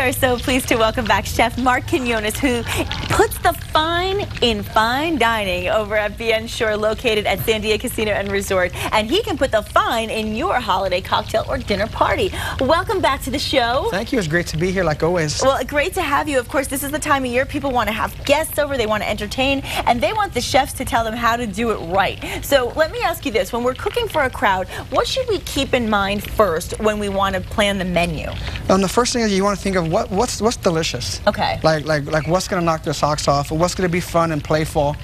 are so pleased to welcome back Chef Marc Quinones, who puts the fine in fine dining over at Bien Shur, located at Sandia Casino and Resort. And he can put the fine in your holiday cocktail or dinner party. Welcome back to the show. Thank you. It's great to be here, like always. Well, great to have you. Of course, this is the time of year people want to have guests over, they want to entertain, and they want the chefs to tell them how to do it right. So let me ask you this. When we're cooking for a crowd, what should we keep in mind first when we want to plan the menu? The first thing is you want to think of what's delicious. Okay. Like what's going to knock their socks off, or what's going to be fun and playful,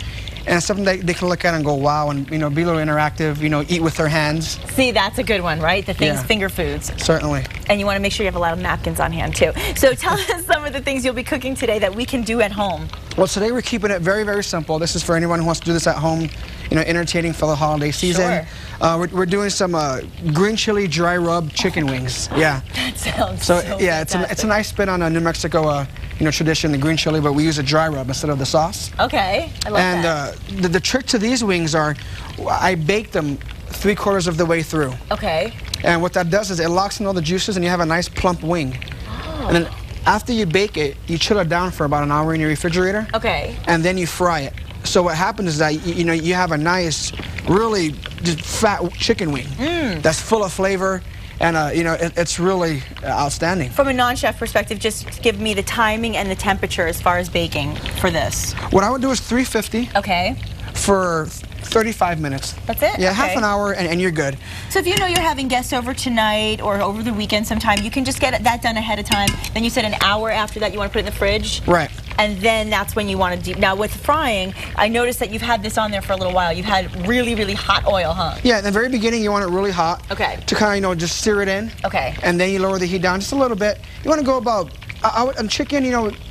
and something they can look at and go, wow, and be a little interactive, eat with their hands. See, that's a good one, right? The things, finger foods. Certainly. And you want to make sure you have a lot of napkins on hand too. So tell us some of the things you'll be cooking today that we can do at home. Well, today we're keeping it very, very simple. This is for anyone who wants to do this at home, entertaining for the holiday season. Sure. We're doing some green chili dry rub chicken wings. Yeah. That sounds so yeah, it's a nice spin on a New Mexico tradition, the green chili, but we use a dry rub instead of the sauce. Okay, I love that. And the trick to these wings are, I bake them 3/4 of the way through. Okay. And what that does is it locks in all the juices, and you have a nice plump wing. Oh. And then after you bake it, you chill it down for about an hour in your refrigerator. Okay. And then you fry it. So what happens is that you have a nice, really just fat chicken wing that's full of flavor. And, it's really outstanding. From a non-chef perspective, just give me the timing and the temperature as far as baking for this. What I would do is 350. Okay. For 35 minutes. That's it? Yeah, okay. Half an hour and you're good. So if you know you're having guests over tonight or over the weekend sometime, you can just get that done ahead of time. Then you said an hour after that you want to put it in the fridge? Right. And then that's when you want to Now with frying, I noticed that you've had this on there for a little while. You've had really, really hot oil, huh? Yeah, in the very beginning you want it really hot. Okay. To kind of, just sear it in. Okay. And then you lower the heat down just a little bit. You want to go about, on chicken,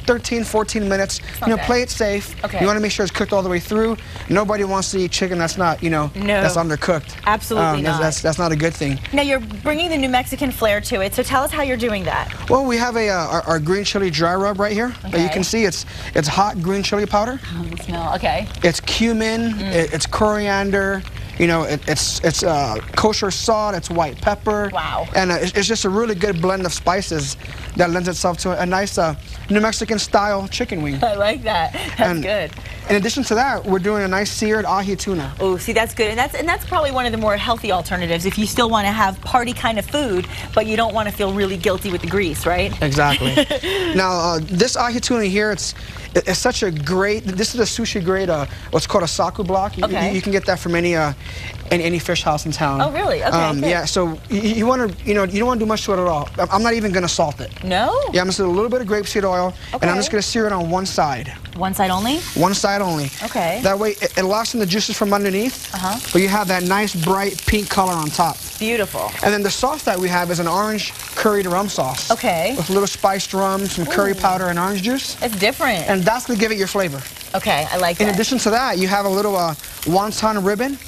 13, 14 minutes. Play it safe. Okay. You want to make sure it's cooked all the way through. Nobody wants to eat chicken that's not, that's undercooked. Absolutely not. That's not a good thing. Now you're bringing the New Mexican flair to it, so tell us how you're doing that. Well, we have our green chili dry rub right here. Okay. You can see it's hot green chili powder. Oh, the smell. Okay. It's cumin. It's coriander. It's kosher salt, it's white pepper. Wow. And it's just a really good blend of spices that lends itself to a nice New Mexican style chicken wing. I like that. That's good. In addition to that, we're doing a nice seared ahi tuna. Oh, see, that's good. And that's probably one of the more healthy alternatives if you still want to have party kind of food, but you don't want to feel really guilty with the grease, right? Exactly. Now, this ahi tuna here, it's such a great, this is a sushi grade, what's called a saku block. Okay. You can get that from any fish house in town. Oh, really? Okay. Yeah, so you want to, you don't want to do much to it at all. I'm not even going to salt it. No? Yeah, I'm just going to do a little bit of grapeseed oil, and I'm just going to sear it on one side. One side only? One side only. Okay. That way it locks in the juices from underneath, but you have that nice bright pink color on top. Beautiful. And then the sauce that we have is an orange curried rum sauce. Okay. With a little spiced rum, some curry powder, and orange juice. It's different. And that's going to give it your flavor. Okay, I like that. In addition to that, you have a little wonton ribbon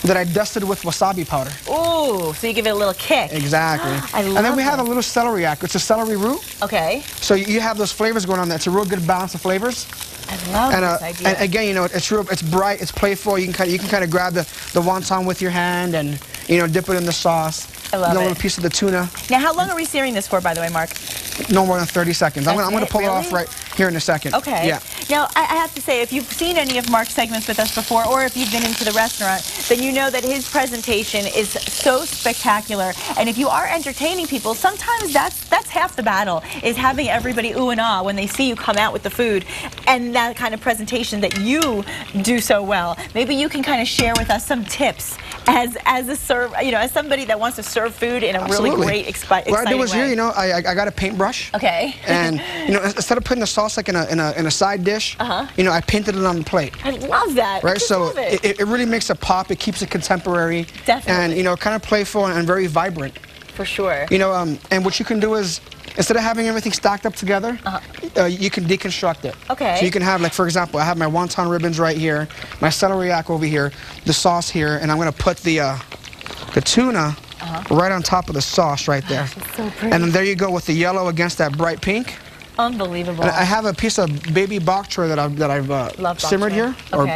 that I dusted with wasabi powder. Ooh, so you give it a little kick. Exactly. I love And then we have a little celery act. It's a celery root. Okay. So you have those flavors going on there. It's a real good balance of flavors. I love this idea. And again, it's bright, it's playful. You can kind of grab the wonton with your hand and dip it in the sauce. I love it. A little piece of the tuna. Now, how long are we searing this for, by the way, Marc? No more than 30 seconds. I'm going to pull it off right here in a second. Okay. Yeah. Now, I have to say, if you've seen any of Marc's segments with us before, or if you've been into the restaurant, then you know that his presentation is so spectacular. And if you are entertaining people, sometimes that's half the battle, is having everybody ooh and ah when they see you come out with the food and that kind of presentation that you do so well. Maybe you can kind of share with us some tips as as somebody that wants to serve food in a really great, exciting way. What I did was here, I got a paintbrush. Okay. And instead of putting the sauce like in a side dish, I painted it on the plate. I love that. Right, so it really makes it pop. It keeps it contemporary. Definitely. And kind of playful and very vibrant. For sure. And what you can do is, instead of having everything stacked up together, you can deconstruct it. Okay. So you can have, like, for example, I have my wonton ribbons right here, my celeriac over here, the sauce here, and I'm going to put the tuna right on top of the sauce right there. That's so pretty. And then there you go with the yellow against that bright pink. Unbelievable. And I have a piece of baby bok choy that I've simmered here, or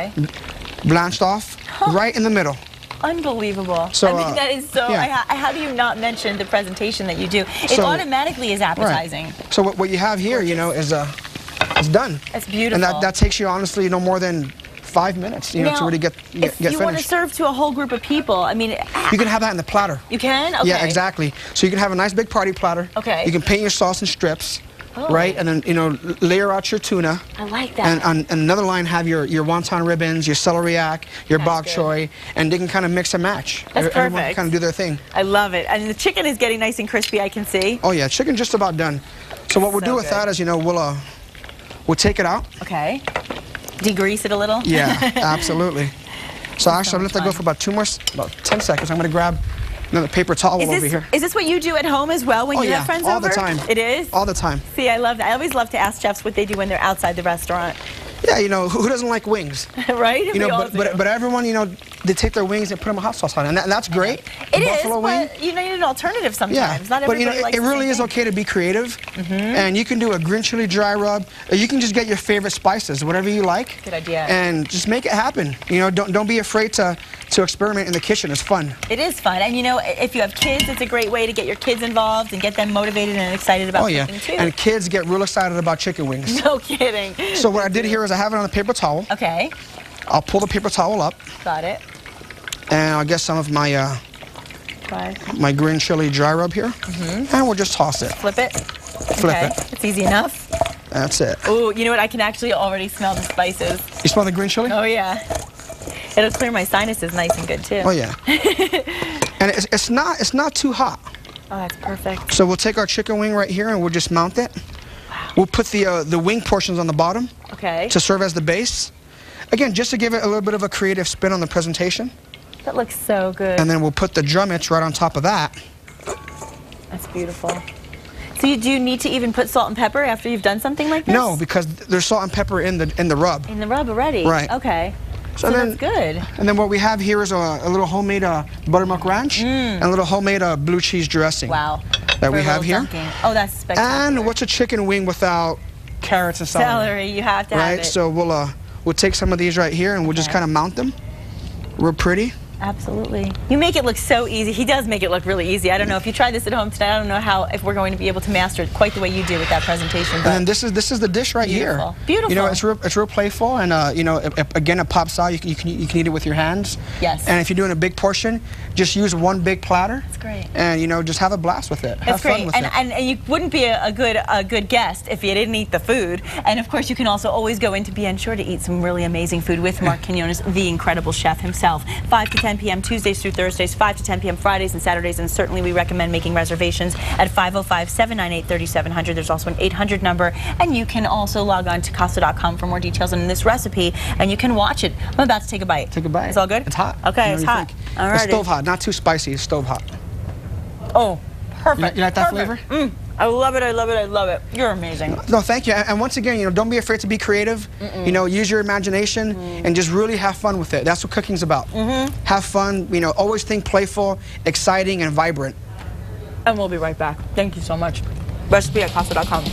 blanched off, right in the middle. Unbelievable. So, I mean, that is so, yeah. how do you not mention the presentation that you do? It automatically is appetizing. Right. So what you have here, you know, is it's done. That's beautiful. And that takes you, honestly, no more than 5 minutes, you know, to really get finished. If you want to serve to a whole group of people, I mean... You can have that in the platter. You can? Okay. Yeah, exactly. So you can have a nice big party platter. Okay. You can paint your sauce in strips. Oh. Right, and then, you know, layer out your tuna. I like that. And on another line, have your wonton ribbons, your celeriac, your bok choy, and they can kind of mix and match. That's perfect. Everyone can kind of do their thing. I love it. And the chicken is getting nice and crispy, I can see. Oh yeah, chicken just about done. So what we'll do with that is, you know, we'll take it out. Okay. Degrease it a little. Yeah, absolutely. So actually, I'll let that go for about 10 seconds. I'm going to grab another paper towel over here. Is this what you do at home as well when you have friends over? All the time. It is? All the time. See, I love that. I always love to ask chefs what they do when they're outside the restaurant. Yeah, you know, who doesn't like wings? Right? You know, but everyone, you know, they take their wings and put them in hot sauce on it, and that's great. It is, but you need an alternative sometimes. Yeah, not everybody but you know, it really is okay to be creative, and you can do a green chili dry rub, or you can just get your favorite spices, whatever you like. Good idea. And just make it happen. You know, don't be afraid to experiment in the kitchen. It's fun. It is fun, and you know, if you have kids, it's a great way to get your kids involved and get them motivated and excited about cooking too. And kids get real excited about chicken wings. No kidding. So what I did here is I have it on a paper towel. Okay. I'll pull the paper towel up. Got it. And I'll get some of my my green chili dry rub here, and we'll just toss it. Flip it. Flip it. It's easy enough. That's it. Oh, you know what? I can actually already smell the spices. You smell the green chili? Oh yeah. It'll clear my sinuses nice and good too. Oh yeah. And it's not too hot. Oh, that's perfect. So we'll take our chicken wing right here and we'll just mount it. Wow. We'll put the wing portions on the bottom. Okay. To serve as the base. Again, just to give it a little bit of a creative spin on the presentation. That looks so good. And then we'll put the drumettes right on top of that. That's beautiful. So do you need to even put salt and pepper after you've done something like this? No, because there's salt and pepper in the rub. In the rub already? Right. Okay. So that's good. And then what we have here is a little homemade buttermilk ranch and a little homemade blue cheese dressing. Wow. That we have here. Dunking. Oh, that's spectacular. And what's a chicken wing without carrots and celery? Celery, you have to have it. Right, so we'll take some of these right here and we'll just kind of mount them. Real pretty. Absolutely. You make it look so easy. He does make it look really easy. I don't know if you try this at home tonight. I don't know if we're going to be able to master it quite the way you do with that presentation. But and then this is the dish right here. Beautiful. You know, it's real playful, and you know, again, it pops out. You can eat it with your hands. Yes. And if you're doing a big portion, just use one big platter. That's great. And you know, just have a blast with it. That's have fun with it. And you wouldn't be a good guest if you didn't eat the food. And of course, you can also always go into Bien Shur to eat some really amazing food with Marc Quinones, the incredible chef himself. 5 to 10 p.m. Tuesdays through Thursdays, 5 to 10 p.m. Fridays and Saturdays, and certainly we recommend making reservations at 505-798-3700. There's also an 800 number, and you can also log on to casa.com for more details on this recipe, and you can watch it. I'm about to take a bite. Take a bite. It's all good? It's hot. Okay, it's hot. All right. It's stove hot, not too spicy. It's stove hot. Oh, perfect. You like that flavor? I love it, I love it, I love it. You're amazing. No, thank you. And once again, you know, don't be afraid to be creative. You know, use your imagination and just really have fun with it. That's what cooking's about. Have fun, you know, always think playful, exciting, and vibrant. And we'll be right back. Thank you so much. Recipe at casa.com.